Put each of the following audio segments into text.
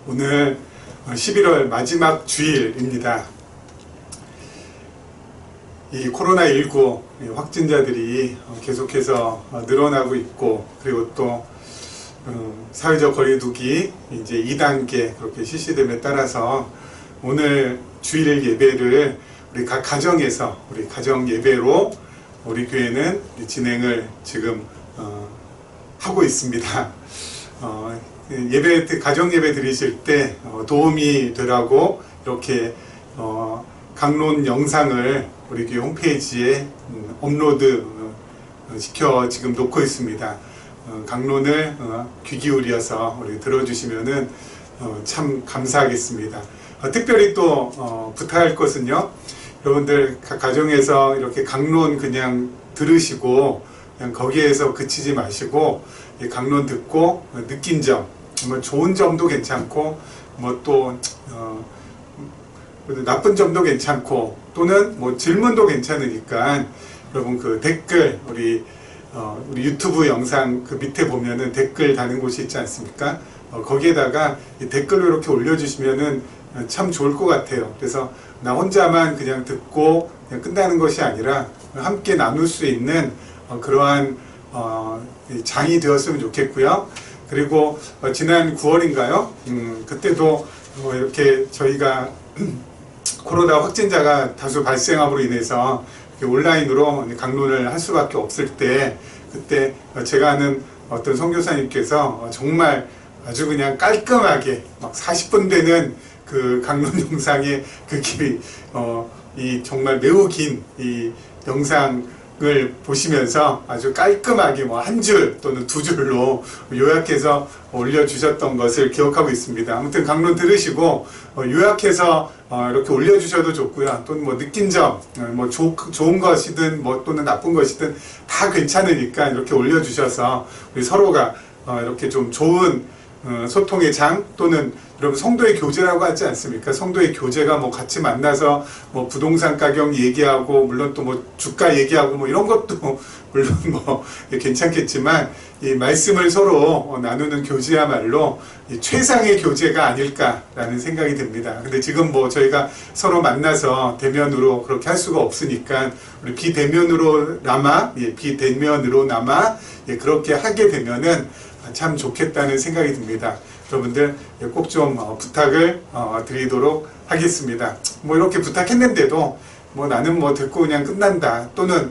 오늘 11월 마지막 주일입니다. 이 코로나19 확진자들이 계속해서 늘어나고 있고, 그리고 또 사회적 거리두기 이제 2단계 그렇게 실시됨에 따라서 오늘 주일 예배를 우리 각 가정에서 우리 가정 예배로 우리 교회는 진행을 지금 하고 있습니다. 가정 예배 드리실 때 도움이 되라고 이렇게 강론 영상을 우리 교회 홈페이지에 업로드 시켜 지금 놓고 있습니다. 강론을 귀 기울여서 우리 들어주시면은 참 감사하겠습니다. 특별히 또 부탁할 것은요, 여러분들 가정에서 이렇게 강론 그냥 들으시고 그냥 거기에서 그치지 마시고, 강론 듣고 느낀 점, 뭐 좋은 점도 괜찮고 뭐 또 나쁜 점도 괜찮고 또는 뭐 질문도 괜찮으니까 여러분 그 댓글 우리 유튜브 영상 그 밑에 보면은 댓글 다는 곳이 있지 않습니까? 거기에다가 댓글로 이렇게 올려주시면은 참 좋을 것 같아요. 그래서 나 혼자만 그냥 듣고 그냥 끝나는 것이 아니라 함께 나눌 수 있는 그러한 장이 되었으면 좋겠고요. 그리고 지난 9월인가요? 그때도 이렇게 저희가 코로나 확진자가 다수 발생함으로 인해서 온라인으로 강론을 할 수밖에 없을 때, 그때 제가 아는 어떤 선교사님께서 정말 아주 그냥 깔끔하게 막 40분 되는 그 강론 영상의 그 길이 이 정말 매우 긴 이 영상을 보시면서 아주 깔끔하게 뭐 한 줄 또는 두 줄로 요약해서 올려주셨던 것을 기억하고 있습니다. 아무튼 강론 들으시고 요약해서 이렇게 올려주셔도 좋고요. 또는 뭐 느낀 점, 뭐 좋은 것이든 뭐 또는 나쁜 것이든 다 괜찮으니까 이렇게 올려주셔서 우리 서로가 이렇게 좀 좋은 소통의 장, 또는 여러분 성도의 교제라고 하지 않습니까? 성도의 교제가 뭐 같이 만나서 뭐 부동산 가격 얘기하고, 물론 또 뭐 주가 얘기하고 뭐 이런 것도 물론 뭐 괜찮겠지만, 이 말씀을 서로 나누는 교제야말로 이 최상의 교제가 아닐까라는 생각이 듭니다. 근데 지금 뭐 저희가 서로 만나서 대면으로 그렇게 할 수가 없으니까 우리 비대면으로나마 그렇게 하게 되면은 참 좋겠다는 생각이 듭니다. 여러분들 꼭 좀 부탁을 드리도록 하겠습니다. 뭐 이렇게 부탁했는데도 뭐 나는 뭐 듣고 그냥 끝난다, 또는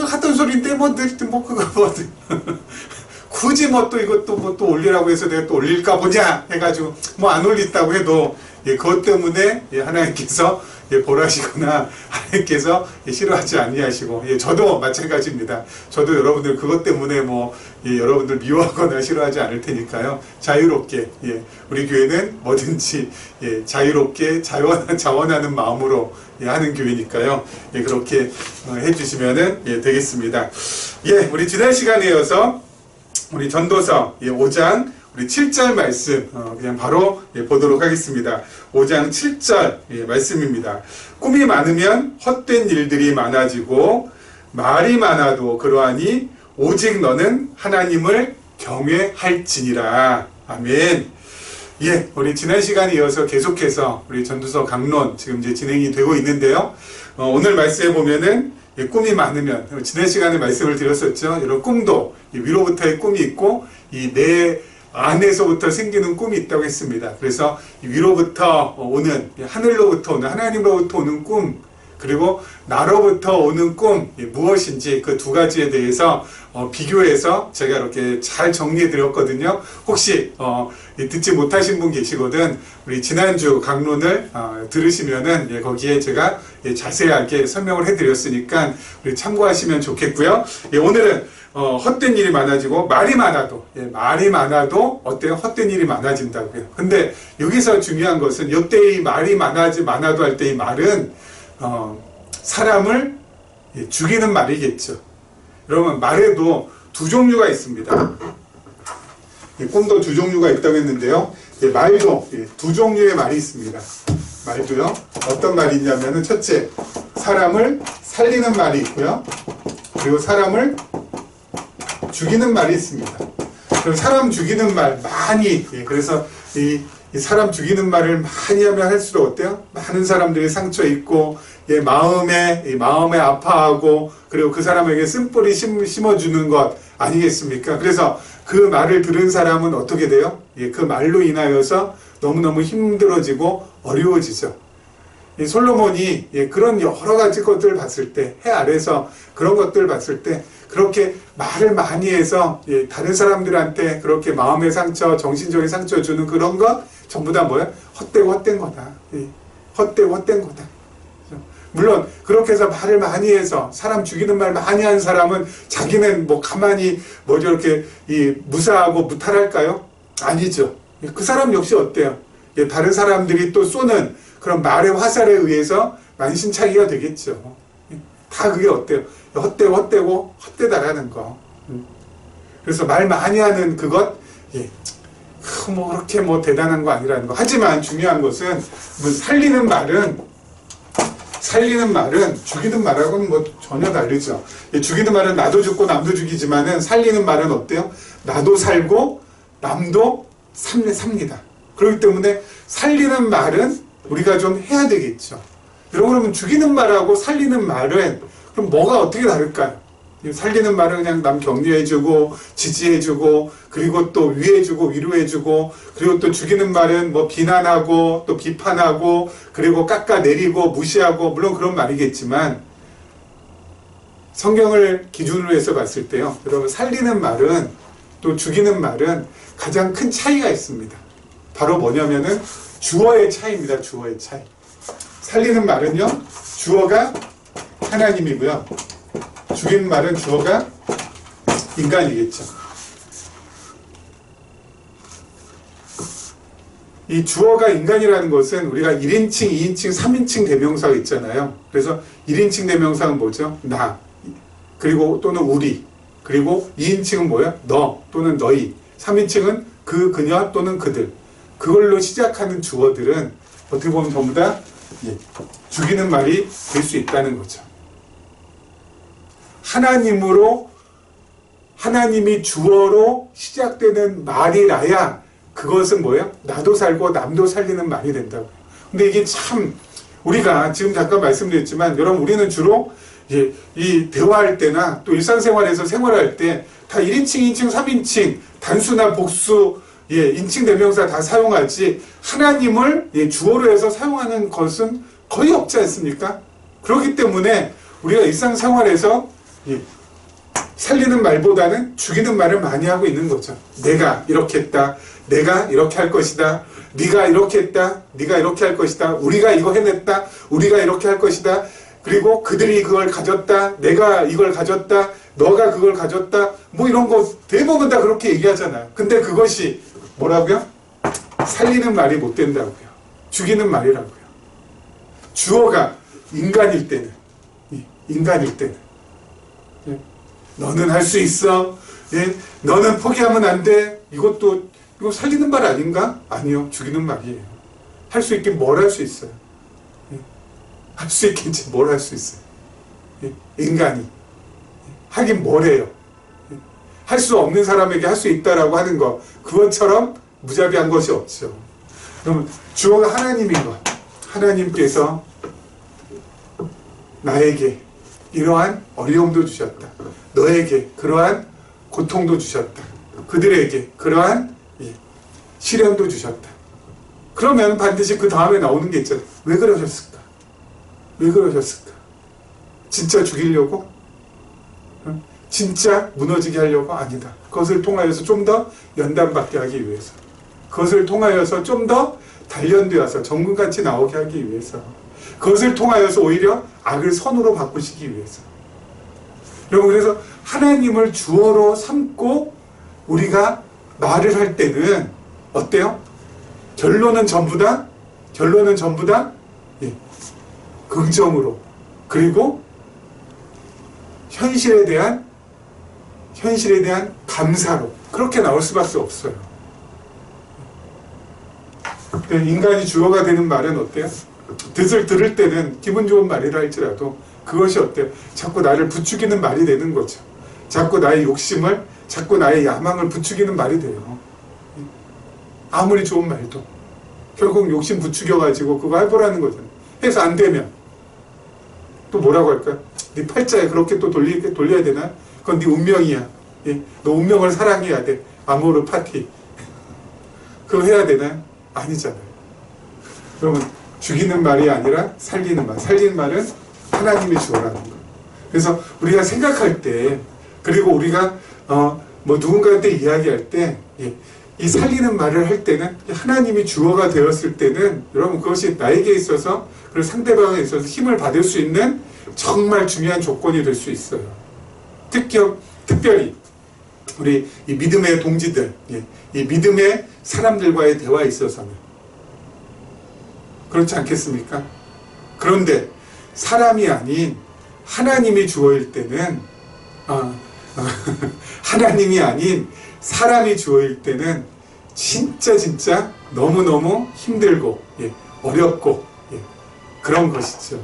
하던 소리인데 굳이 뭐 또 이것도 뭐 또 올리라고 해서 내가 또 올릴까 보냐 해가지고 뭐 안 올린다고 해도 그것 때문에 하나님께서 보라시거나 하나님께서 싫어하지 아니하시고, 저도 마찬가지입니다. 저도 여러분들 그것 때문에 뭐 여러분들 미워하거나 싫어하지 않을 테니까요. 자유롭게 우리 교회는 뭐든지 자유롭게 자원하는 마음으로 하는 교회니까요. 그렇게 해주시면은 되겠습니다. 우리 지난 시간에 이어서 우리 전도서 5장 우리 7절 말씀 그냥 바로 보도록 하겠습니다. 5장 7절 말씀입니다. 꿈이 많으면 헛된 일들이 많아지고 말이 많아도 그러하니 오직 너는 하나님을 경외할지니라. 아멘. 우리 지난 시간에 이어서 계속해서 우리 전도서 강론 지금 이제 진행이 되고 있는데요. 오늘 말씀에 보면은 꿈이 많으면, 지난 시간에 말씀을 드렸었죠. 이런 꿈도 위로부터의 꿈이 있고 내 안에서부터 생기는 꿈이 있다고 했습니다. 그래서 위로부터 오는, 하늘로부터 오는, 하나님으로부터 오는 꿈, 그리고 나로부터 오는 꿈 무엇인지 그 두 가지에 대해서 비교해서 제가 이렇게 잘 정리해 드렸거든요. 혹시 듣지 못하신 분 계시거든 우리 지난주 강론을 들으시면은 거기에 제가 자세하게 설명을 해 드렸으니까 우리 참고하시면 좋겠고요. 오늘은 헛된 일이 많아지고 말이 많아도 어때요? 헛된 일이 많아진다고요. 근데 여기서 중요한 것은 이때의 말이 많아도 할 때 이 말은 사람을 죽이는 말이겠죠. 여러분, 말에도 두 종류가 있습니다. 꿈도 두 종류가 있다고 했는데요. 말도 두 종류의 말이 있습니다. 말도요. 어떤 말이 있냐면은, 첫째, 사람을 살리는 말이 있고요. 그리고 사람을 죽이는 말이 있습니다. 그럼 사람 죽이는 말 많이, 그래서 이 사람 죽이는 말을 많이 하면 할수록 어때요? 많은 사람들이 상처 입고, 마음에 아파하고, 그리고 그 사람에게 쓴뿌리 심어주는 것 아니겠습니까? 그래서 그 말을 들은 사람은 어떻게 돼요? 그 말로 인하여서 너무너무 힘들어지고 어려워지죠. 솔로몬이 그런 여러 가지 것들을 봤을 때, 해 아래서 그런 것들을 봤을 때, 그렇게 말을 많이 해서 다른 사람들한테 그렇게 마음의 상처, 정신적인 상처 주는 그런 것 전부 다 뭐야? 헛되고 헛된 거다. 헛되고 헛된 거다. 물론 그렇게 해서 말을 많이 해서 사람 죽이는 말 많이 한 사람은 자기는 뭐 가만히 이렇게 무사하고 무탈할까요? 아니죠. 그 사람 역시 어때요? 다른 사람들이 또 쏘는 그런 말의 화살에 의해서 만신창이가 되겠죠. 다 그게 어때요? 헛되고 헛되다라는 거. 그래서 말 많이 하는 그것, 그렇게 대단한 거 아니라는 거. 하지만 중요한 것은 살리는 말은 죽이는 말하고는 전혀 다르죠. 죽이는 말은 나도 죽고 남도 죽이지만은 살리는 말은 어때요? 나도 살고 남도 삽니다. 그렇기 때문에 살리는 말은 우리가 좀 해야 되겠죠. 여러분, 그러면 죽이는 말하고 살리는 말은 그럼 뭐가 어떻게 다를까요? 살리는 말은 그냥 남 격려해주고 지지해주고 그리고 또 위해주고 위로해주고, 그리고 또 죽이는 말은 비난하고 또 비판하고 그리고 깎아내리고 무시하고, 물론 그런 말이겠지만 성경을 기준으로 해서 봤을 때요, 여러분, 살리는 말은 또 죽이는 말은 가장 큰 차이가 있습니다. 바로 뭐냐면은 주어의 차이입니다. 주어의 차이. 살리는 말은요, 주어가 하나님이고요, 죽이는 말은 주어가 인간이겠죠. 이 주어가 인간이라는 것은 우리가 1인칭, 2인칭, 3인칭 대명사가 있잖아요. 그래서 1인칭 대명사는 뭐죠? 나, 그리고 또는 우리, 그리고 2인칭은 뭐예요? 너 또는 너희, 3인칭은 그, 그녀 또는 그들. 그걸로 시작하는 주어들은 어떻게 보면 전부 다 죽이는 말이 될 수 있다는 거죠. 하나님이 주어로 시작되는 말이라야 그것은 뭐예요? 나도 살고 남도 살리는 말이 된다고요. 근데 이게 참, 우리가 지금 잠깐 말씀드렸지만, 여러분, 우리는 주로 이 대화할 때나 또 일상생활에서 생활할 때 다 1인칭, 2인칭, 3인칭, 단수나 복수, 인칭 대명사 다 사용하지, 하나님을 주어로 해서 사용하는 것은 거의 없지 않습니까? 그렇기 때문에 우리가 일상생활에서 살리는 말보다는 죽이는 말을 많이 하고 있는 거죠. 내가 이렇게 했다, 내가 이렇게 할 것이다, 네가 이렇게 했다, 네가 이렇게 할 것이다, 우리가 이거 해냈다, 우리가 이렇게 할 것이다, 그리고 그들이 그걸 가졌다, 내가 이걸 가졌다, 너가 그걸 가졌다, 이런 거 대부분 다 그렇게 얘기하잖아요. 근데 그것이 뭐라고요? 살리는 말이 못 된다고요. 죽이는 말이라고요. 주어가 인간일 때는, 너는 할 수 있어, 너는 포기하면 안 돼, 이거 살리는 말 아닌가? 아니요, 죽이는 말이에요. 할 수 있긴 뭘 할 수 있어요? 할 수 있겠지 뭘 할 수 있어요? 인간이 하긴 뭘 해요? 할 수 없는 사람에게 할 수 있다라고 하는 거, 그것처럼 무자비한 것이 없죠. 그러면 주어가 하나님인 것, 하나님께서 나에게 이러한 어려움도 주셨다, 너에게 그러한 고통도 주셨다, 그들에게 그러한 시련도 주셨다. 그러면 반드시 그 다음에 나오는 게 있잖아요. 왜 그러셨을까? 왜 그러셨을까? 진짜 죽이려고? 진짜 무너지게 하려고? 아니다. 그것을 통하여서 좀 더 연단받게 하기 위해서, 그것을 통하여서 좀 더 단련되어서 정금같이 나오게 하기 위해서, 그것을 통하여서 오히려 악을 선으로 바꾸시기 위해서. 여러분, 그래서 하나님을 주어로 삼고 우리가 말을 할 때는 어때요? 결론은 전부 다 긍정으로, 그리고 현실에 대한 감사로 그렇게 나올 수밖에 없어요. 인간이 주어가 되는 말은 어때요? 뜻을 들을 때는 기분 좋은 말이라 할지라도 그것이 어때요? 자꾸 나를 부추기는 말이 되는 거죠. 자꾸 나의 욕심을 자꾸 나의 야망을 부추기는 말이 돼요. 아무리 좋은 말도 결국 욕심 부추겨가지고 그거 해보라는 거잖아요. 해서 안 되면 또 뭐라고 할까요? 네 팔자에 그렇게 또 돌려야 되나? 그건 네 운명이야. 예? 너 운명을 사랑해야 돼. 아모르 파티. 그거 해야 되나요? 아니잖아요. 그러면 죽이는 말이 아니라 살리는 말. 살리는 말은 하나님이 주어라는 거예요. 그래서 우리가 생각할 때, 그리고 우리가 뭐 누군가한테 이야기할 때, 이 살리는 말을 할 때는 하나님이 주어가 되었을 때는 여러분 그것이 나에게 있어서 그리고 상대방에 있어서 힘을 받을 수 있는 정말 중요한 조건이 될 수 있어요. 특별히 우리 이 믿음의 동지들, 이 믿음의 사람들과의 대화에 있어서는 그렇지 않겠습니까? 그런데 사람이 아닌 하나님이 주어일 때는 하나님이 아닌 사람이 주어일 때는 진짜 너무너무 힘들고 어렵고 그런 것이죠.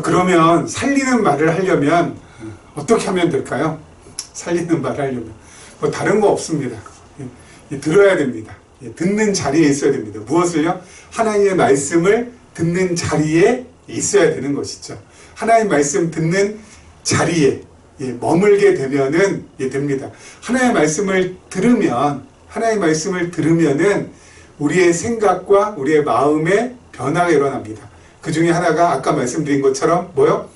그러면 살리는 말을 하려면 어떻게 하면 될까요? 살리는 말을 하려면 뭐 다른 거 없습니다. 들어야 됩니다. 듣는 자리에 있어야 됩니다. 무엇을요? 하나님의 말씀을 듣는 자리에 있어야 되는 것이죠. 하나님 말씀 듣는 자리에 머물게 되면은 됩니다. 하나님의 말씀을 들으면은 우리의 생각과 우리의 마음의 변화가 일어납니다. 그 중에 하나가 아까 말씀드린 것처럼 뭐요?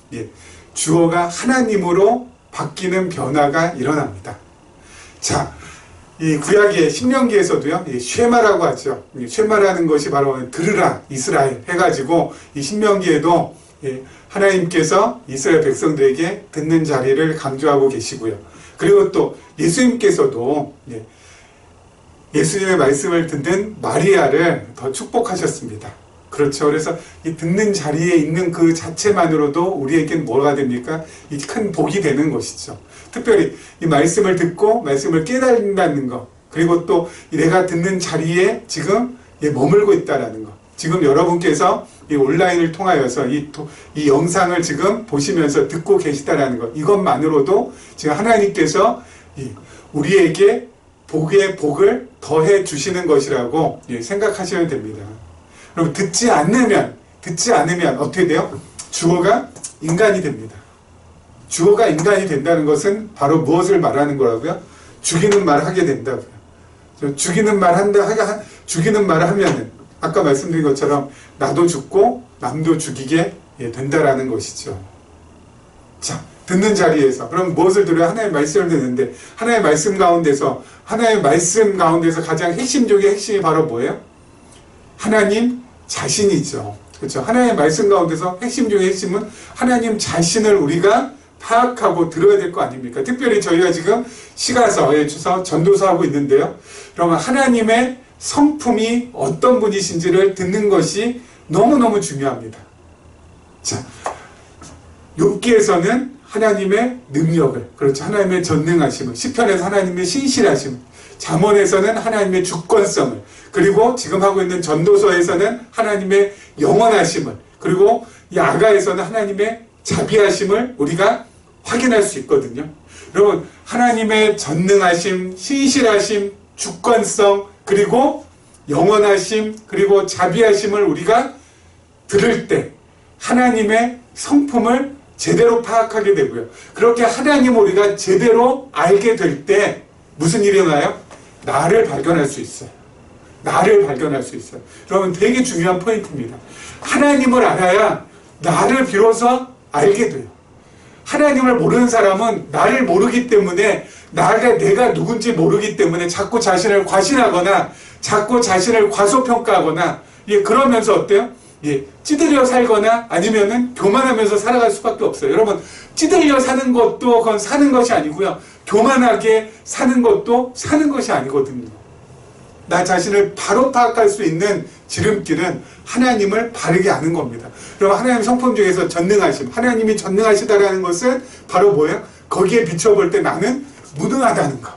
주어가 하나님으로 바뀌는 변화가 일어납니다. 자, 이 구약의 신명기에서도요, 쉐마라고 하죠. 쉐마라는 것이 바로 들으라 이스라엘 해가지고 이 신명기에도 하나님께서 이스라엘 백성들에게 듣는 자리를 강조하고 계시고요. 그리고 또 예수님께서도 예수님의 말씀을 듣는 마리아를 더 축복하셨습니다. 그렇죠. 그래서 이 듣는 자리에 있는 그 자체만으로도 우리에겐 뭐가 됩니까? 이 큰 복이 되는 것이죠. 특별히 이 말씀을 듣고 말씀을 깨달는다는 것, 그리고 또 내가 듣는 자리에 지금 머물고 있다는 것. 지금 여러분께서 이 온라인을 통하여서 이 영상을 지금 보시면서 듣고 계시다는 것, 이것만으로도 지금 하나님께서 우리에게 복의 복을 더해 주시는 것이라고 생각하시면 됩니다. 그럼 듣지 않으면 어떻게 돼요? 주어가 인간이 됩니다. 주어가 인간이 된다는 것은 바로 무엇을 말하는 거라고요? 죽이는 말을 하게 된다고요. 죽이는 말을 하면은 아까 말씀드린 것처럼 나도 죽고 남도 죽이게 된다라는 것이죠. 자, 듣는 자리에서 그럼 무엇을 들어야 하나님의 말씀을 듣는데 하나님의 말씀 가운데서 가장 핵심 중에 핵심이 바로 뭐예요? 하나님 자신이죠. 그렇죠. 하나님의 말씀 가운데서 핵심 중에 핵심은 하나님 자신을 우리가 파악하고 들어야 될 거 아닙니까? 특별히 저희가 지금 시가서에 전도서하고 있는데요. 그러면 하나님의 성품이 어떤 분이신지를 듣는 것이 너무너무 중요합니다. 자, 욥기에서는 하나님의 능력을, 그렇죠. 하나님의 전능하심을, 시편에서 하나님의 신실하심을, 잠언에서는 하나님의 주권성을, 그리고 지금 하고 있는 전도서에서는 하나님의 영원하심을, 그리고 이 아가에서는 하나님의 자비하심을 우리가 확인할 수 있거든요. 여러분, 하나님의 전능하심, 신실하심, 주권성, 그리고 영원하심, 그리고 자비하심을 우리가 들을 때 하나님의 성품을 제대로 파악하게 되고요. 그렇게 하나님을 우리가 제대로 알게 될 때 무슨 일이 일어나요? 나를 발견할 수 있어요. 여러분, 되게 중요한 포인트입니다. 하나님을 알아야 나를 비로소 알게 돼요. 하나님을 모르는 사람은 나를 모르기 때문에 내가 누군지 모르기 때문에 자꾸 자신을 과신하거나 자꾸 자신을 과소평가하거나 그러면서 어때요? 찌들려 살거나 아니면은 교만하면서 살아갈 수밖에 없어요. 여러분, 찌들려 사는 것도 그건 사는 것이 아니고요. 교만하게 사는 것도 사는 것이 아니거든요. 나 자신을 바로 파악할 수 있는 지름길은 하나님을 바르게 아는 겁니다. 그럼 하나님 성품 중에서 전능하심, 하나님이 전능하시다라는 것은 바로 뭐예요? 거기에 비춰볼 때 나는 무능하다는 것.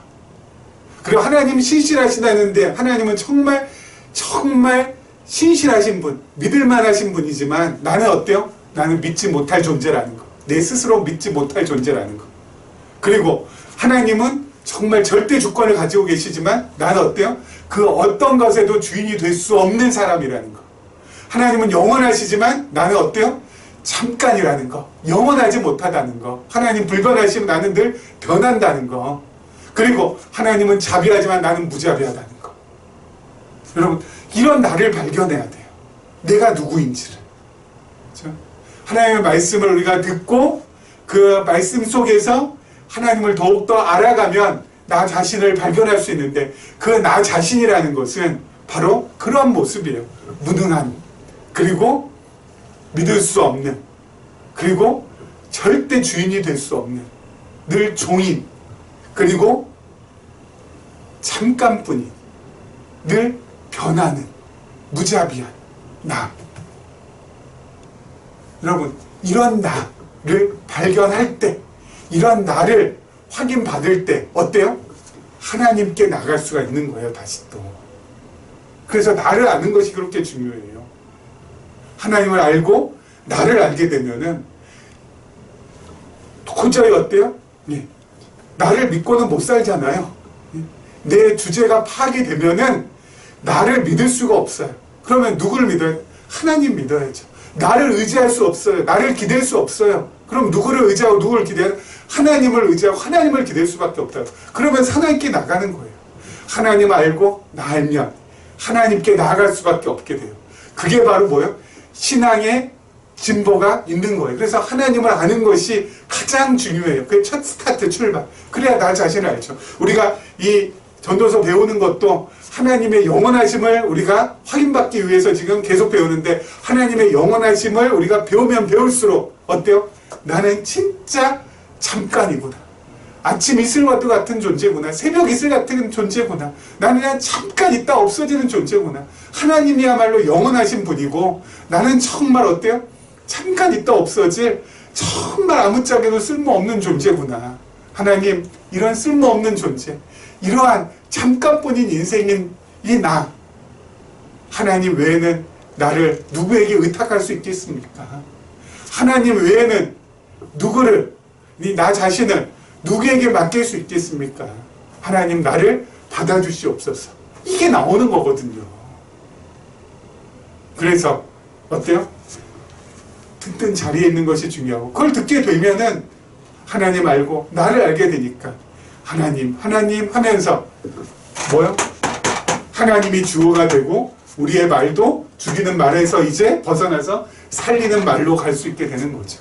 그리고 하나님 신실하시다는데 하나님은 정말 신실하신 분, 믿을만하신 분이지만 나는 어때요? 나는 믿지 못할 존재라는 것. 내 스스로 믿지 못할 존재라는 것. 그리고 하나님은 정말 절대 주권을 가지고 계시지만 나는 어때요? 그 어떤 것에도 주인이 될 수 없는 사람이라는 거. 하나님은 영원하시지만 나는 어때요? 잠깐이라는 거. 영원하지 못하다는 거. 하나님 불변하시면 나는 늘 변한다는 거. 그리고 하나님은 자비하지만 나는 무자비하다는 거. 여러분, 이런 나를 발견해야 돼요. 내가 누구인지를. 그렇죠? 하나님의 말씀을 우리가 듣고 그 말씀 속에서 하나님을 더욱더 알아가면 나 자신을 발견할 수 있는데, 그 나 자신이라는 것은 바로 그런 모습이에요. 무능한, 그리고 믿을 수 없는, 그리고 절대 주인이 될 수 없는, 늘 종인, 그리고 잠깐뿐인, 늘 변하는, 무자비한 나. 여러분, 이런 나를 발견할 때, 이런 나를 확인받을 때 어때요? 하나님께 나갈 수가 있는 거예요. 다시 또. 그래서 나를 아는 것이 그렇게 중요해요. 하나님을 알고 나를 알게 되면은 도저히 어때요? 예. 나를 믿고는 못 살잖아요. 예. 내 주제가 파악이 되면은 나를 믿을 수가 없어요. 그러면 누구를 믿어요? 하나님 믿어야죠. 나를 의지할 수 없어요. 나를 기댈 수 없어요. 그럼 누구를 의지하고 누구를 기대요? 하나님을 의지하고 하나님을 기댈 수밖에 없다. 그러면 하나님께 나가는 거예요. 하나님 알고 나 알면 하나님께 나아갈 수밖에 없게 돼요. 그게 바로 뭐예요? 신앙의 진보가 있는 거예요. 그래서 하나님을 아는 것이 가장 중요해요. 그게 첫 스타트, 출발. 그래야 나 자신을 알죠. 우리가 이 전도서 배우는 것도 하나님의 영원하심을 우리가 확인받기 위해서 지금 계속 배우는데, 하나님의 영원하심을 우리가 배우면 배울수록 어때요? 나는 진짜 잠깐이구나. 아침 이슬과도 같은 존재구나. 새벽 이슬 같은 존재구나. 나는 그냥 잠깐 있다 없어지는 존재구나. 하나님이야말로 영원하신 분이고 나는 정말 어때요? 잠깐 있다 없어질 정말 아무짝에도 쓸모없는 존재구나. 하나님, 이런 쓸모없는 존재, 이러한 잠깐뿐인 인생인 이 나, 하나님 외에는 나를 누구에게 의탁할 수 있겠습니까? 하나님 외에는 누구를, 나 자신을 누구에게 맡길 수 있겠습니까? 하나님, 나를 받아주시옵소서. 이게 나오는 거거든요. 그래서 어때요? 듣는 자리에 있는 것이 중요하고, 그걸 듣게 되면은 하나님 알고 나를 알게 되니까 하나님 하면서 뭐요? 하나님이 주어가 되고 우리의 말도 죽이는 말에서 이제 벗어나서 살리는 말로 갈 수 있게 되는 거죠.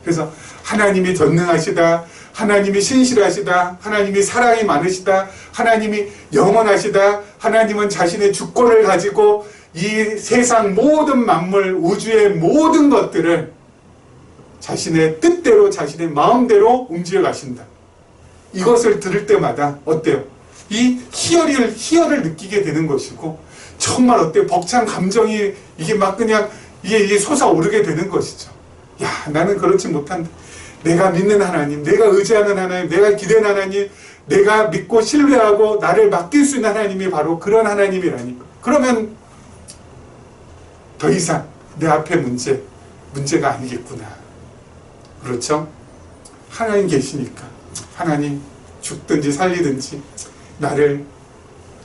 그래서 하나님이 전능하시다, 하나님이 신실하시다, 하나님이 사랑이 많으시다, 하나님이 영원하시다, 하나님은 자신의 주권을 가지고 이 세상 모든 만물, 우주의 모든 것들을 자신의 뜻대로, 자신의 마음대로 움직여 가신다. 이것을 들을 때마다 어때요? 이 희열을 느끼게 되는 것이고, 정말 어때요? 벅찬 감정이 이게 막 그냥 이게 솟아오르게 되는 것이죠. 야, 나는 그렇지 못한다. 내가 믿는 하나님, 내가 의지하는 하나님, 내가 기대는 하나님, 내가 믿고 신뢰하고 나를 맡길 수 있는 하나님이 바로 그런 하나님이라니. 그러면 더 이상 내 앞에 문제가 아니겠구나. 그렇죠? 하나님 계시니까, 하나님 죽든지 살리든지 나를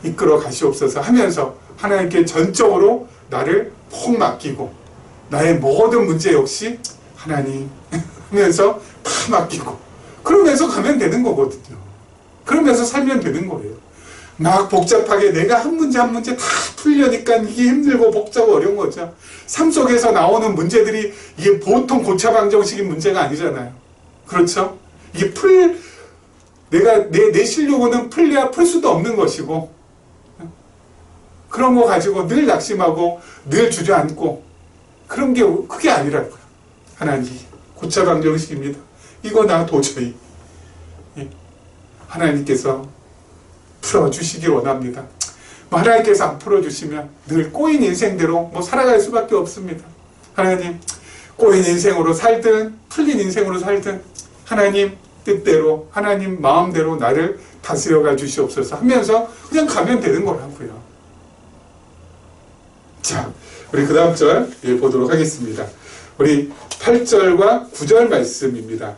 이끌어 가시옵소서 하면서 하나님께 전적으로 나를 푹 맡기고, 나의 모든 문제 역시 하나님 하면서 다 맡기고, 그러면서 가면 되는 거거든요. 그러면서 살면 되는 거예요. 막 복잡하게 내가 한 문제 한 문제 다 풀려니까 이게 힘들고 복잡하고 어려운 거죠. 삶 속에서 나오는 문제들이 이게 보통 고차방정식인 문제가 아니잖아요. 그렇죠? 이게 내가 내 실력으로는 풀려야 풀 수도 없는 것이고, 그런 거 가지고 늘 낙심하고 늘 주저앉고 그런 게 그게 아니라고요. 하나님, 고차방정식입니다. 이거 나 도저히 하나님께서 풀어주시기 원합니다. 하나님께서 안 풀어주시면 늘 꼬인 인생대로 살아갈 수밖에 없습니다. 하나님, 꼬인 인생으로 살든 풀린 인생으로 살든 하나님 뜻대로, 하나님 마음대로 나를 다스려가 주시옵소서 하면서 그냥 가면 되는 거라고요. 자, 우리 그 다음 절 보도록 하겠습니다. 우리 8절과 9절 말씀입니다.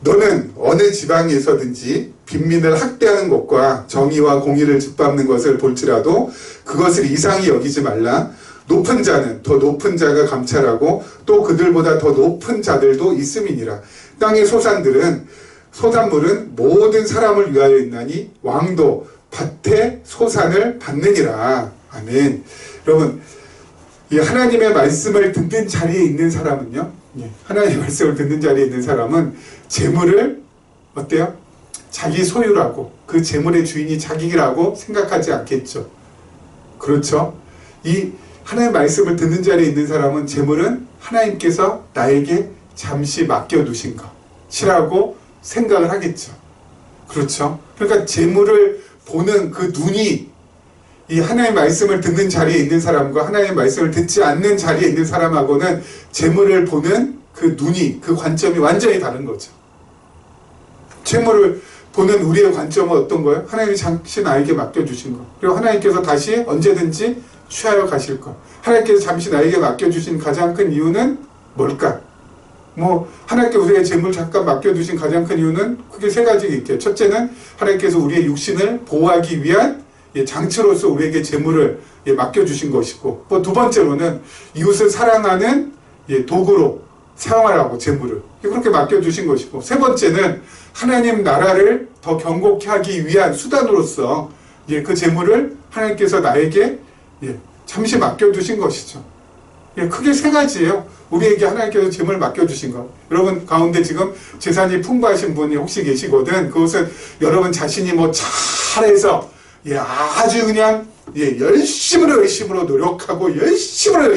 너는 어느 지방에서든지 빈민을 학대하는 것과 정의와 공의를 짓밟는 것을 볼지라도 그것을 이상히 여기지 말라. 높은 자는 더 높은 자가 감찰하고 또 그들보다 더 높은 자들도 있음이니라. 땅의 소산물은 모든 사람을 위하여 있나니 왕도 밭의 소산을 받느니라. 아멘. 여러분, 이 하나님의 말씀을 듣는 자리에 있는 사람은요, 하나님의 말씀을 듣는 자리에 있는 사람은 재물을 어때요? 자기 소유라고, 그 재물의 주인이 자기라고 생각하지 않겠죠. 그렇죠? 이 하나님의 말씀을 듣는 자리에 있는 사람은 재물은 하나님께서 나에게 잠시 맡겨두신 것이라고 생각을 하겠죠. 그렇죠? 그러니까 재물을 보는 그 눈이 이 하나님의 말씀을 듣는 자리에 있는 사람과 하나님의 말씀을 듣지 않는 자리에 있는 사람하고는 재물을 보는 그 눈이, 그 관점이 완전히 다른 거죠. 재물을 보는 우리의 관점은 어떤 거예요? 하나님이 잠시 나에게 맡겨주신 것. 그리고 하나님께서 다시 언제든지 취하여 가실 것. 하나님께서 잠시 나에게 맡겨주신 가장 큰 이유는 뭘까? 하나님께서 우리의 재물 잠깐 맡겨두신 가장 큰 이유는 크게 세 가지가 있겠죠. 첫째는 하나님께서 우리의 육신을 보호하기 위한 장치로서 우리에게 재물을 맡겨주신 것이고, 두 번째로는 이웃을 사랑하는 도구로 사용하라고 재물을 그렇게 맡겨주신 것이고, 세 번째는 하나님 나라를 더 견고케 하기 위한 수단으로서 그 재물을 하나님께서 나에게 잠시 맡겨두신 것이죠. 크게 세 가지예요. 우리에게 하나님께서 재물을 맡겨주신 것. 여러분 가운데 지금 재산이 풍부하신 분이 혹시 계시거든. 그것은 여러분 자신이 잘해서 아주 그냥 열심으로 노력하고 열심으로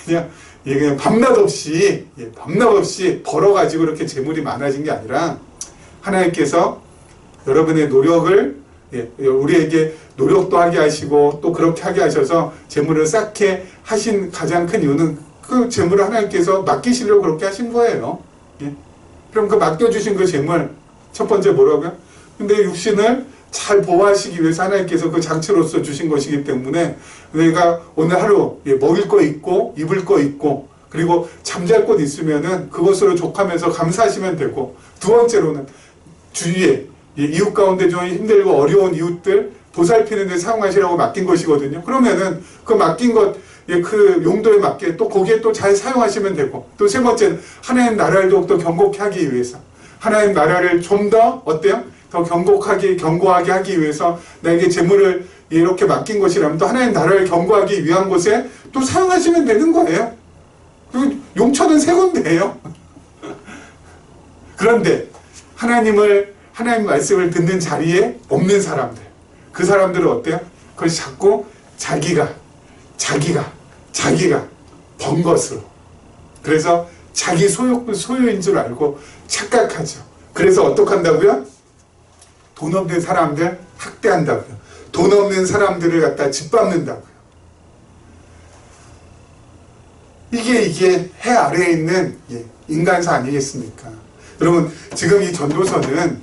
그냥 밤낮 없이 벌어가지고 이렇게 재물이 많아진 게 아니라 하나님께서 여러분의 노력을 우리에게 노력도 하게 하시고 또 그렇게 하게 하셔서 재물을 쌓게 하신 가장 큰 이유는 그 재물을 하나님께서 맡기시려고 그렇게 하신 거예요. 그럼 그 맡겨주신 그 재물, 첫 번째 뭐라고요? 근데 육신을 잘 보호하시기 위해서 하나님께서 그 장치로서 주신 것이기 때문에 내가 오늘 하루 먹을 거 있고 입을 거 있고 그리고 잠잘 곳 있으면은 그것으로 족하면서 감사하시면 되고, 두 번째로는 주위에 이웃 가운데 좀 힘들고 어려운 이웃들 보살피는 데 사용하시라고 맡긴 것이거든요. 그러면은 그 맡긴 것 그 용도에 맞게 또 거기에 또 잘 사용하시면 되고, 또 세 번째는 하나님 나라를 더욱더 견고케 하기 위해서 하나님 나라를 좀 더 어때요? 더 견고하게 하기 위해서 나에게 재물을 이렇게 맡긴 것이라면 또 하나님 나라를 견고하기 위한 곳에 또 사용하시면 되는 거예요. 그리고 용처는 세 군데예요. 그런데 하나님 말씀을 듣는 자리에 없는 사람들, 그 사람들은 어때요? 그것이 자꾸 자기가 번 것으로, 그래서 자기 소유인 줄 알고 착각하죠. 그래서 어떻게 한다고요? 돈 없는 사람들 학대한다고요. 돈 없는 사람들을 갖다 짓밟는다고요. 이게 해 아래에 있는 인간사 아니겠습니까? 여러분 지금 이 전도서는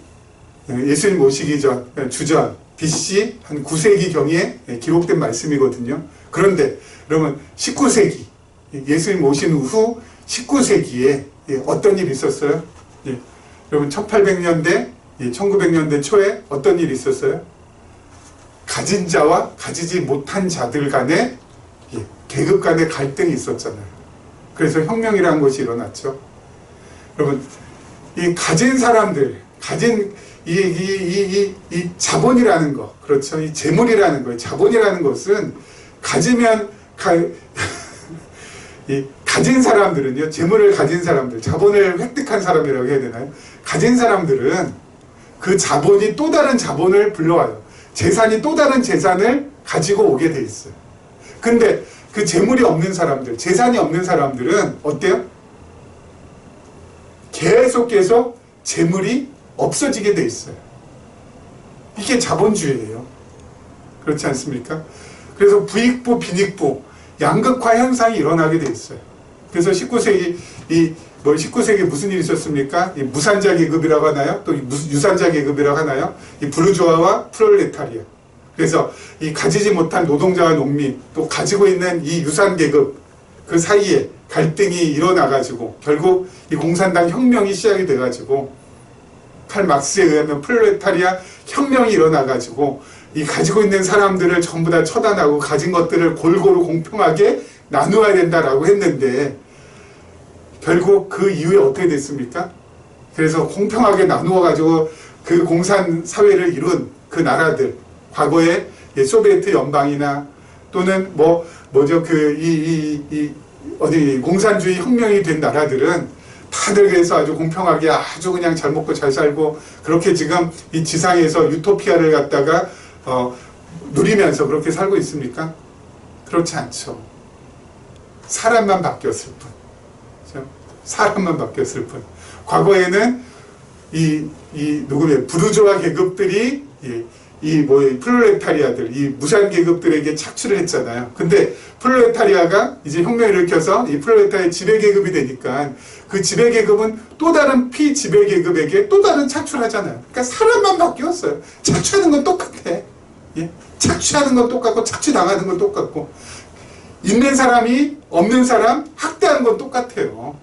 예수님 모시기 전 주전 BC 한 9세기경에 기록된 말씀이거든요. 그런데 여러분 19세기 예수님 오신 후 19세기에 어떤 일이 있었어요? 여러분 1800년대 1900년대 초에 어떤 일이 있었어요? 가진 자와 가지지 못한 자들 간의 계급 간의 갈등이 있었잖아요. 그래서 혁명이라는 것이 일어났죠. 여러분 이 가진 사람들, 이 자본이라는 것, 그렇죠? 이 재물이라는 거, 자본이라는 것은 가지면 가진 사람들은요, 재물을 가진 사람들, 자본을 획득한 사람이라고 해야 되나요? 가진 사람들은 그 자본이 또 다른 자본을 불러와요. 재산이 또 다른 재산을 가지고 오게 돼 있어요. 근데 그 재물이 없는 사람들, 재산이 없는 사람들은 어때요? 계속 재물이 없어지게 돼 있어요. 이게 자본주의예요. 그렇지 않습니까? 그래서 부익부, 빈익부, 양극화 현상이 일어나게 돼 있어요. 그래서 19세기 19세기에 무슨 일이 있었습니까? 이 무산자 계급이라고 하나요? 또 유산자 계급이라고 하나요? 이 부르주아와 프롤레타리아. 그래서 이 가지지 못한 노동자와 농민, 또 가지고 있는 이 유산 계급 그 사이에 갈등이 일어나가지고 결국 이 공산당 혁명이 시작이 돼가지고 칼 막스에 의하면 프롤레타리아 혁명이 일어나가지고 이 가지고 있는 사람들을 전부 다 처단하고 가진 것들을 골고루 공평하게 나누어야 된다라고 했는데 결국 그 이후에 어떻게 됐습니까? 그래서 공평하게 나누어가지고 그 공산 사회를 이룬 그 나라들, 과거에 소비에트 연방이나 또는 어디 공산주의 혁명이 된 나라들은 다들 그래서 아주 공평하게 아주 그냥 잘 먹고 잘 살고 그렇게 지금 이 지상에서 유토피아를 갖다가 누리면서 그렇게 살고 있습니까? 그렇지 않죠. 사람만 바뀌었을 뿐. 그렇죠? 사람만 바뀌었을 뿐. 과거에는 부르주아 계급들이 프롤레타리아들, 이 무산 계급들에게 착취를 했잖아요. 근데 프롤레타리아가 이제 혁명을 일으켜서 이 프롤레타리아 지배계급이 되니까 그 지배계급은 또 다른 피지배계급에게 또 다른 착취를 하잖아요. 그러니까 사람만 바뀌었어요. 착취하는 건 똑같아. 예? 착취하는 건 똑같고 착취당하는 건 똑같고 있는 사람이 없는 사람 학대하는 건 똑같아요.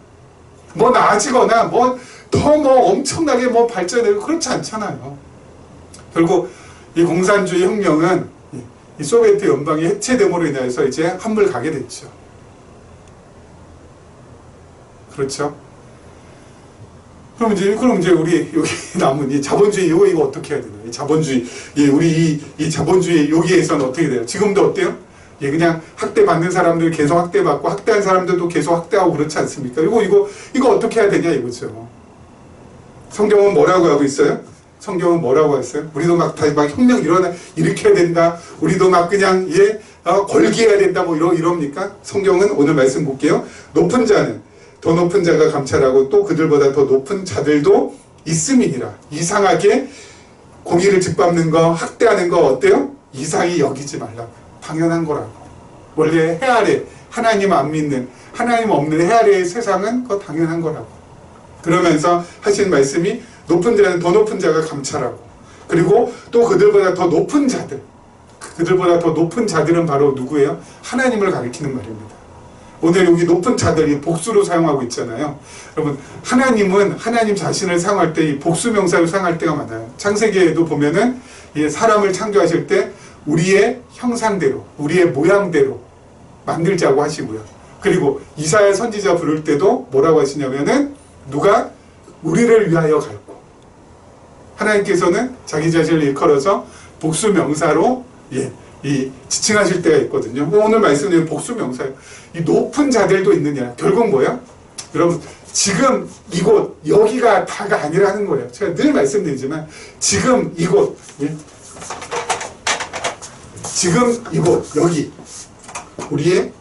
뭐 나아지거나 더 엄청나게 발전되고 그렇지 않잖아요. 결국 이 공산주의 혁명은 이 소비에트 연방이 해체됨으로 인해서 이제 한물 가게 됐죠. 그렇죠? 그럼 이제 우리 여기 남은 이 자본주의 이거 어떻게 해야 되나요? 이 자본주의 우리 이 자본주의 여기에서는 어떻게 돼요? 지금도 어때요? 그냥 학대받는 사람들 계속 학대받고 학대한 사람들도 계속 학대하고 그렇지 않습니까? 이거 어떻게 해야 되냐 이거죠. 성경은 뭐라고 하고 있어요? 성경은 뭐라고 했어요? 우리도 막 혁명 일으켜야 된다. 우리도 막 그냥 걸기해야 된다. 이럽니까? 성경은 오늘 말씀 볼게요. 높은 자는 더 높은 자가 감찰하고 또 그들보다 더 높은 자들도 있음이니라. 이상하게 공의를 짓밟는 거, 학대하는 거 어때요? 이상히 여기지 말라고. 당연한 거라고. 원래 해 아래 하나님 안 믿는 하나님 없는 해 아래의 세상은 그거 당연한 거라고. 그러면서 하신 말씀이 높은 자는 더 높은 자가 감찰하고 그리고 또 그들보다 더 높은 자들, 그들보다 더 높은 자들은 바로 누구예요? 하나님을 가리키는 말입니다. 오늘 여기 높은 자들이 복수로 사용하고 있잖아요. 여러분, 하나님은 하나님 자신을 사용할 때 이 복수 명사를 사용할 때가 많아요. 창세기에도 보면은 사람을 창조하실 때 우리의 형상대로, 우리의 모양대로 만들자고 하시고요. 그리고 이사야 선지자 부를 때도 뭐라고 하시냐면은 누가 우리를 위하여 갈고 하나님께서는 자기 자신을 일컬어서 복수 명사로 지칭하실 때가 있거든요. 오늘 말씀드린 복수 명사예요. 이 높은 자들도 있느냐. 결국 뭐야? 여러분, 지금 이곳, 여기가 다가 아니라는 거예요. 제가 늘 말씀드리지만, 지금 이곳, 지금 이곳, 여기, 우리의,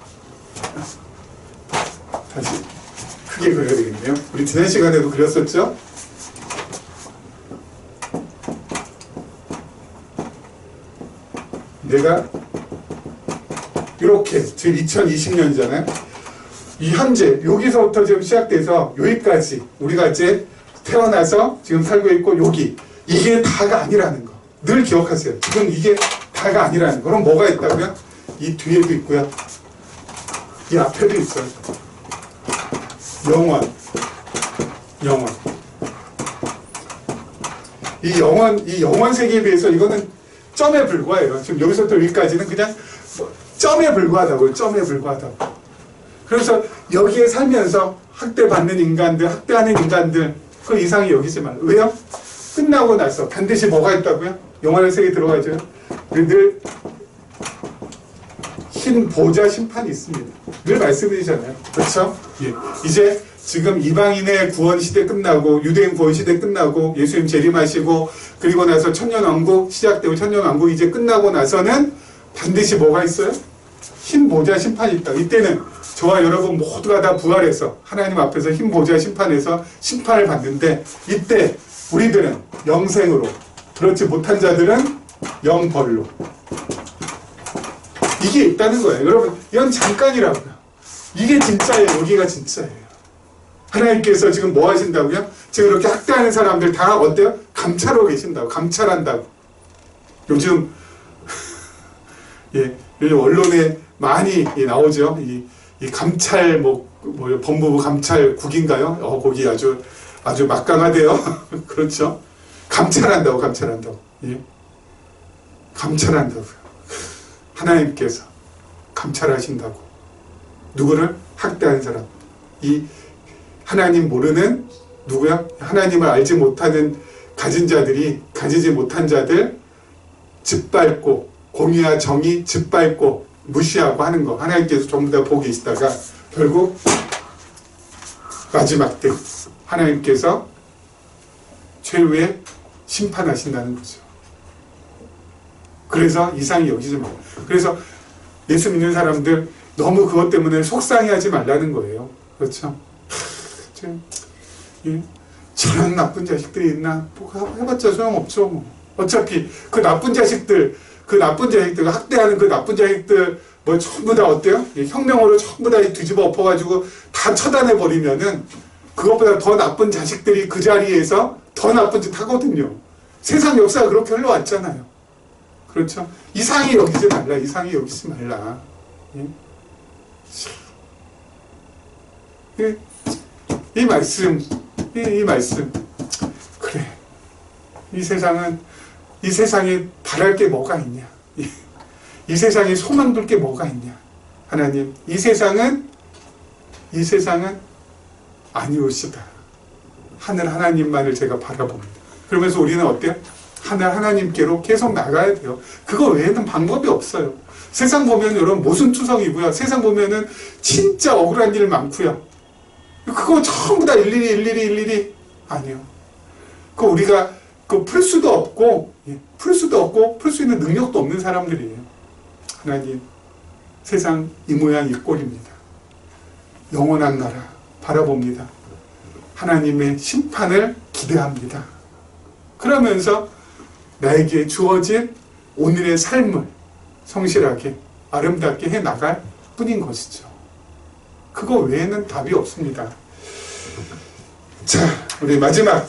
다시 크게 그려야 되겠네요. 우리 지난 시간에도 그렸었죠? 내가 이렇게 지금 2020년이잖아요. 이 현재 여기서부터 지금 시작돼서 여기까지 우리가 이제 태어나서 지금 살고 있고 여기 이게 다가 아니라는 거 늘 기억하세요. 지금 이게 다가 아니라는 거. 그럼 뭐가 있다고요? 이 뒤에도 있고요. 이 앞에도 있어요. 영원. 이 영원 세계에 비해서 이거는 점에 불과해요. 지금 여기서부터 여기까지는 그냥 점에 불과하다고요. 점에 불과하다고. 그래서 여기에 살면서 학대받는 인간들, 학대하는 인간들 그 이상이 여기지 말아요. 왜요? 끝나고 나서 반드시 뭐가 있다고요? 영원한 세계에 들어가죠. 늘 흰 보좌 심판이 있습니다. 늘 말씀드리잖아요. 그렇죠? 예. 이제 지금 이방인의 구원 시대 끝나고 유대인 구원 시대 끝나고 예수님 재림하시고 그리고 나서 천년왕국 시작되고 천년왕국 이제 끝나고 나서는 반드시 뭐가 있어요? 흰 보좌 심판이 있다. 이때는 저와 여러분 모두가 다 부활해서 하나님 앞에서 흰 보좌 심판에서 심판을 받는데 이때 우리들은 영생으로 그렇지 못한 자들은 영벌로 이게 있다는 거예요. 여러분 이건 잠깐이라고요. 이게 진짜예요. 여기가 진짜예요. 하나님께서 지금 뭐 하신다고요? 지금 이렇게 학대하는 사람들 다 어때요? 감찰하고 계신다고. 감찰한다고. 요즘 요즘 언론에 많이 나오죠. 이 감찰 뭐요, 법무부 감찰국인가요? 거기 아주 막강하대요. 그렇죠? 감찰한다고. 예? 감찰한다고요. 하나님께서 감찰하신다고. 누구를? 학대한 사람. 이 하나님 모르는 누구야? 하나님을 알지 못하는 가지지 못한 자들 짓밟고, 공의와 정의 짓밟고 무시하고 하는 거. 하나님께서 전부 다 보고 계시다가 결국 마지막 때 하나님께서 최후의 심판하신다는 거죠. 그래서 이상히 여기지 말고. 그래서 예수 믿는 사람들 너무 그것 때문에 속상해하지 말라는 거예요. 그렇죠? 저런 나쁜 자식들이 있나? 뭐 해봤자 소용없죠. 뭐. 어차피 그 나쁜 자식들 학대하는 그 나쁜 자식들 뭐 전부 다 어때요? 혁명으로 전부 다 뒤집어 엎어가지고 다 처단해버리면은 그것보다 더 나쁜 자식들이 그 자리에서 더 나쁜 짓 하거든요. 세상 역사가 그렇게 흘러왔잖아요. 그렇죠? 이상히 여기지 말라. 예? 이 말씀. 그래. 이 세상에 바랄 게 뭐가 있냐? 이 세상에 소망 둘 게 뭐가 있냐? 하나님, 이 세상은 아니오시다. 하늘 하나님만을 제가 바라봅니다. 그러면서 우리는 어때요? 하늘 하나님께로 계속 나가야 돼요. 그거 외에는 방법이 없어요. 세상 보면 여러분 모순투성이고요. 세상 보면은 진짜 억울한 일 많고요. 그거 전부 다 일일이 아니요. 그거 우리가 풀 수도 없고 풀 수 있는 능력도 없는 사람들이에요. 하나님, 세상 이 모양 이 꼴입니다. 영원한 나라 바라봅니다. 하나님의 심판을 기대합니다. 그러면서 나에게 주어진 오늘의 삶을 성실하게 아름답게 해나갈 뿐인 것이죠. 그거 외에는 답이 없습니다. 자, 우리 마지막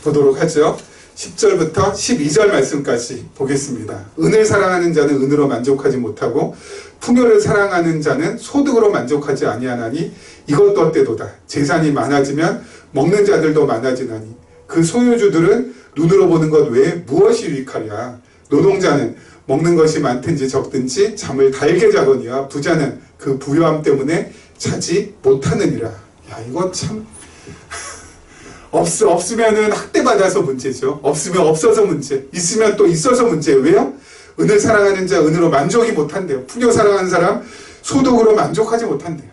보도록 하죠. 10절부터 12절 말씀까지 보겠습니다. 은을 사랑하는 자는 은으로 만족하지 못하고 풍요를 사랑하는 자는 소득으로 만족하지 아니하나니 이것도 어때도다. 재산이 많아지면 먹는 자들도 많아지나니 그 소유주들은 눈으로 보는 것 외에 무엇이 유익하랴. 노동자는 먹는 것이 많든지 적든지 잠을 달게 자거니와 부자는 그 부유함 때문에 자지 못하느니라. 야, 이거 참 없으면은 학대받아서 문제죠. 없으면 없어서 문제. 있으면 또 있어서 문제. 왜요? 은을 사랑하는 자 은으로 만족이 못한대요. 풍요 사랑하는 사람 소득으로 만족하지 못한대요.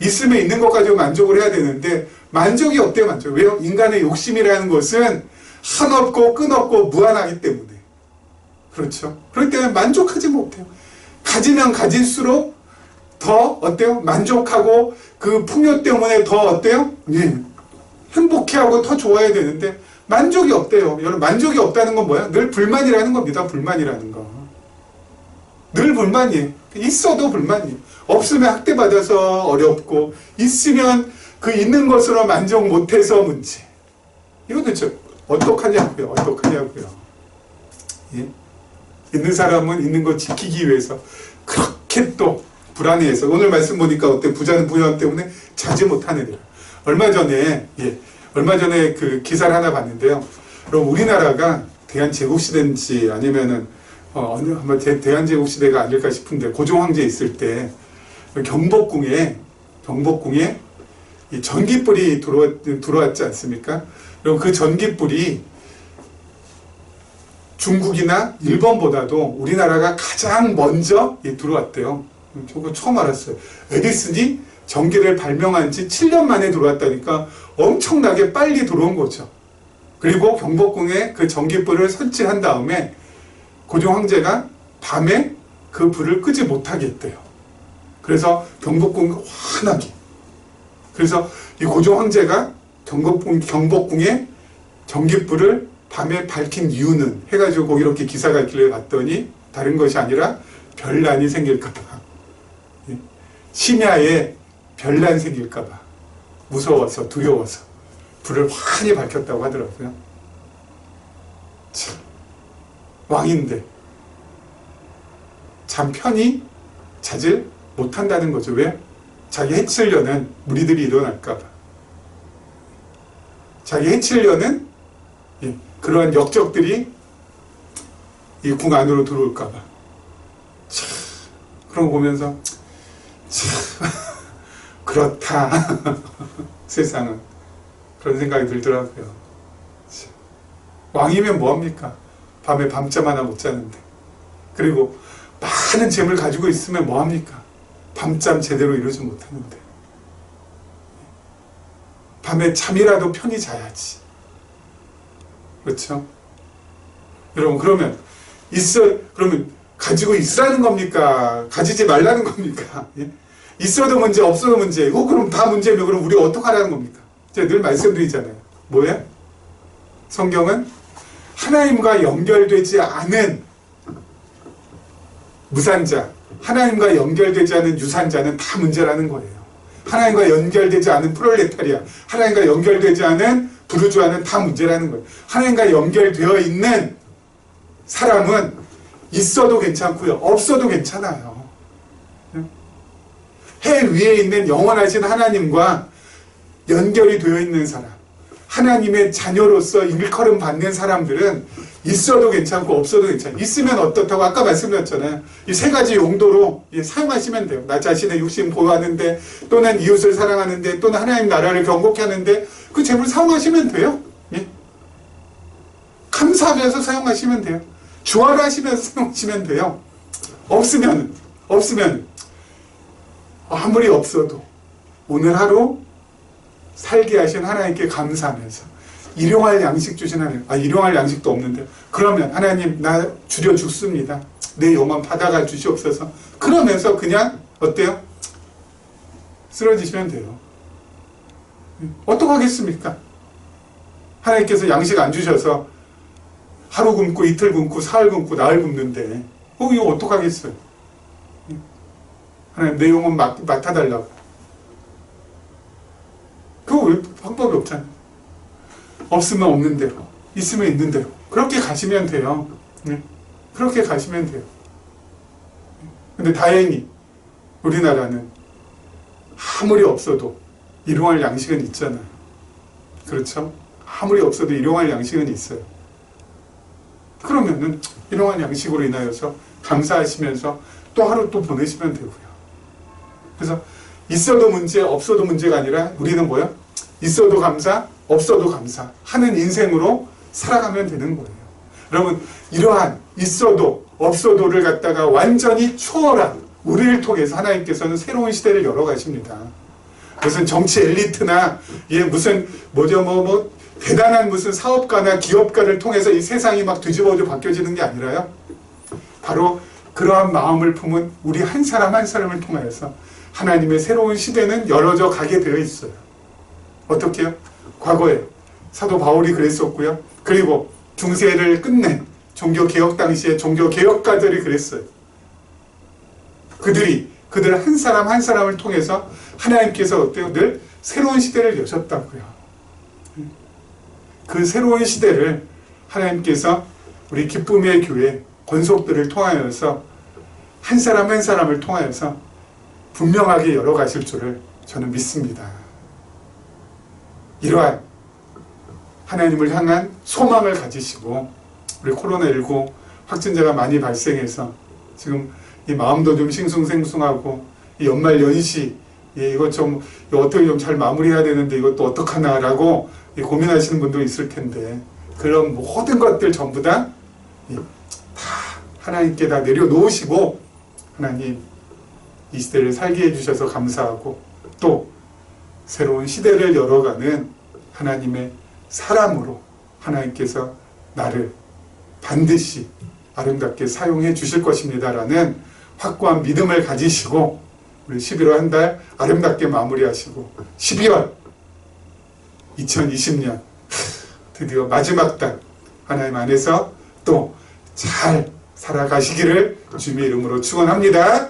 있으면 있는 것 가지고 만족을 해야 되는데 만족이 없대요. 만족. 왜요? 인간의 욕심이라는 것은 한없고 끝없고 무한하기 때문에. 그렇죠. 그렇기 때문에 만족하지 못해요. 가지면 가질수록 더 어때요? 만족하고 그 풍요 때문에 더 어때요? 행복해하고 더 좋아야 되는데 만족이 없대요. 여러분, 만족이 없다는 건 뭐야? 늘 불만이라는 겁니다. 불만이라는 거. 늘 불만이에요. 있어도 불만이에요. 없으면 학대받아서 어렵고 있으면 그 있는 것으로 만족 못해서 문제. 이거 도대체 어떡하냐고요. 예? 있는 사람은 있는 거 지키기 위해서 그렇게 또 불안해해서 오늘 말씀 보니까 어때? 부자는 부유함 때문에 자지 못하느니라. 얼마 전에 그 기사를 하나 봤는데요. 그럼 우리나라가 대한제국시대인지 아니면은 아마 대한제국시대가 아닐까 싶은데 고종황제 있을 때 경복궁에 이 전기불이 들어왔지 않습니까? 그럼 그 전기불이 중국이나 일본보다도 우리나라가 가장 먼저 들어왔대요. 저거 처음 알았어요. 에디슨이 전기를 발명한 지 7년 만에 들어왔다니까 엄청나게 빨리 들어온 거죠. 그리고 경복궁에 그 전기불을 설치한 다음에 고종 황제가 밤에 그 불을 끄지 못하게 했대요. 그래서 경복궁 환하게. 그래서 이 고종 황제가 경복궁에 전기불을 밤에 밝힌 이유는 해가지고 거기 이렇게 기사가 있길래 봤더니 다른 것이 아니라 별난이 생길까봐. 심야에 별난 생길까봐 무서워서 두려워서 불을 환히 밝혔다고 하더라고요. 참, 왕인데 잠 편히 자질 못한다는 거죠. 왜? 자기 해치려는 무리들이 일어날까봐, 자기 해치려는 그러한 역적들이 이 궁 안으로 들어올까봐. 참, 그런 거 보면서 참 그렇다. 세상은 그런 생각이 들더라고요. 참, 왕이면 뭐합니까? 밤에 밤잠 하나 못 자는데, 그리고 많은 재물 가지고 있으면 뭐합니까? 밤잠 제대로 이루지 못하는데, 밤에 잠이라도 편히 자야지. 그렇죠? 여러분, 그러면 가지고 있으라는 겁니까? 가지지 말라는 겁니까? 예? 있어도 문제, 없어도 문제. 그럼 다 문제면 그럼 우리가 어떡하라는 겁니까? 제가 늘 말씀드리잖아요. 뭐예요? 성경은 하나님과 연결되지 않은 무산자, 하나님과 연결되지 않은 유산자는 다 문제라는 거예요. 하나님과 연결되지 않은 프롤레타리아, 하나님과 연결되지 않은 부르주아는 다 문제라는 거예요. 하나님과 연결되어 있는 사람은 있어도 괜찮고요, 없어도 괜찮아요. 해 위에 있는 영원하신 하나님과 연결이 되어 있는 사람, 하나님의 자녀로서 일컬음 받는 사람들은 있어도 괜찮고 없어도 괜찮아요. 있으면 어떻다고 아까 말씀드렸잖아요. 이 세 가지 용도로 사용하시면 돼요. 나 자신의 욕심 보호하는데, 또는 이웃을 사랑하는데, 또는 하나님 나라를 경고케 하는데 그 재물 사용하시면 돼요. 예? 감사하면서 사용하시면 돼요. 주화하시면서 사용하시면 돼요. 없으면 아무리 없어도 오늘 하루 살게 하신 하나님께 감사하면서, 일용할 양식 주신 하나님, 일용할 양식도 없는데, 그러면 하나님 나 줄여 죽습니다, 내 영혼 받아가 주시옵소서, 그러면서 그냥 어때요? 쓰러지시면 돼요. 어떡하겠습니까? 하나님께서 양식 안 주셔서 하루 굶고 이틀 굶고 사흘 굶고 나흘 굶는데 이거 어떡하겠어요? 하나님 내 영혼 맡아달라고. 그거 왜 방법이 없잖아요. 없으면 없는 대로, 있으면 있는 대로 그렇게 가시면 돼요. 그렇게 가시면 돼요. 근데 다행히 우리나라는 아무리 없어도 일용할 양식은 있잖아요. 그렇죠? 아무리 없어도 일용할 양식은 있어요. 그러면은 일용할 양식으로 인하여서 감사하시면서 또 하루 또 보내시면 되고요. 그래서 있어도 문제, 없어도 문제가 아니라 우리는 뭐야? 있어도 감사, 없어도 감사 하는 인생으로 살아가면 되는 거예요. 여러분, 이러한 있어도 없어도를 갖다가 완전히 초월한 우리를 통해서 하나님께서는 새로운 시대를 열어가십니다. 무슨 정치 엘리트나 무슨 대단한 무슨 사업가나 기업가를 통해서 이 세상이 막 뒤집어져 바뀌어지는 게 아니라요, 바로 그러한 마음을 품은 우리 한 사람 한 사람을 통하여서 하나님의 새로운 시대는 열어져 가게 되어 있어요. 어떻게 해요? 과거에 사도 바울이 그랬었고요, 그리고 중세를 끝낸 종교개혁 당시에 종교개혁가들이 그랬어요. 그들 한 사람 한 사람을 통해서 하나님께서 어때요? 늘 새로운 시대를 여셨다고요. 그 새로운 시대를 하나님께서 우리 기쁨의 교회 권속들을 통하여서 한 사람 한 사람을 통하여서 분명하게 열어가실 줄을 저는 믿습니다. 이러한 하나님을 향한 소망을 가지시고, 우리 코로나19 확진자가 많이 발생해서 지금 이 마음도 좀 싱숭생숭하고, 이 연말 연시 이거 어떻게 좀 잘 마무리해야 되는데 이것도 어떡하나라고 고민하시는 분도 있을 텐데, 그런 모든 것들 전부 다 하나님께 다 내려놓으시고, 하나님 이 시대를 살게 해주셔서 감사하고, 또 새로운 시대를 열어가는 하나님의 사람으로 하나님께서 나를 반드시 아름답게 사용해 주실 것입니다라는 확고한 믿음을 가지시고, 우리 11월 한 달 아름답게 마무리하시고 12월 2020년 드디어 마지막 달 하나님 안에서 또 잘 살아가시기를 주님의 이름으로 축원합니다.